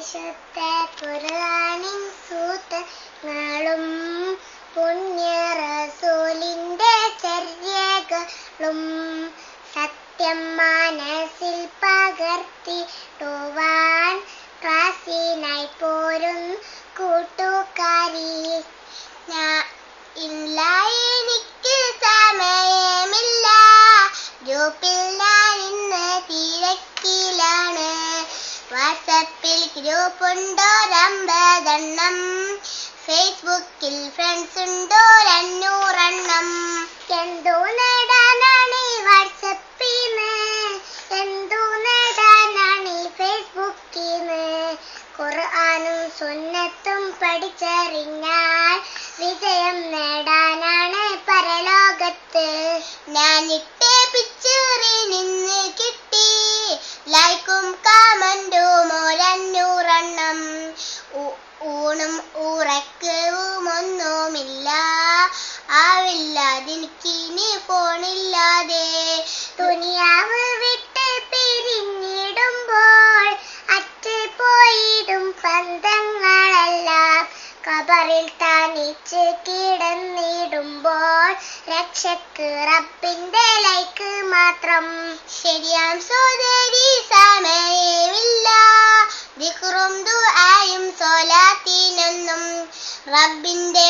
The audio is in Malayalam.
വിശുദ്ധ ഖുർആനിൻ സൂത്രങ്ങളും പുണ്യ റസൂലിന്റെ ചര്യകളും സത്യം മനസ്സിൽ പകർത്തിടുവാൻ ക്ലാസ്സിനായി പോരും കൂട്ടുകാരി. ഇല്ല എനിക്ക് സമയമില്ല, ഗ്രൂപ്പിൽ ഞാൻ ഇന്ന് തിരക്കിലാണ്. വാട്സാപ്പിൽ ഗ്രൂപ്പുണ്ടോരമ്പതെണ്ണം, ഫേസ്ബുക്കിൽ ഫ്രണ്ട്സ് ഉണ്ടോ 500 എന്തോ നേടാനാണ് ഈ വാട്സപ്പിന്ന്, എന്തോ നേടാനാണ് ഈ ഫേസ്ബുക്കിന്ന്. ഖുർആനും സുന്നത്തും പഠിച്ചറിഞ്ഞാൽ വിജയം നേടാനാണ് പരലോകത്ത്. ഞാനിട്ടേ പിക്ചറിൽ നിന്ന് കിട്ടി ലൈക്കും കമന്റും 500. ഊണും ഉറക്കവും ഒന്നുമില്ല, ആവില്ലാതിനിക്കിനി ഫോണില്ലാതെ. ദുനിയാവ് വിട്ട് പിരിഞ്ഞിടുമ്പോൾ അറ്റ് പോയിടും ബന്ധങ്ങളെല്ലാം, ഖബറിൽ തനിച്ച് കിടന്നിടുമ്പോൾ രക്ഷക്ക് റബ്ബിന്റെ ലൈക്ക് മാത്രം. ശരിയാം സോദരി സമയമില്ല, ദിക്റും ദുആയും സ്വലാത്തിനൊന്നും. റബ്ബിന്റെ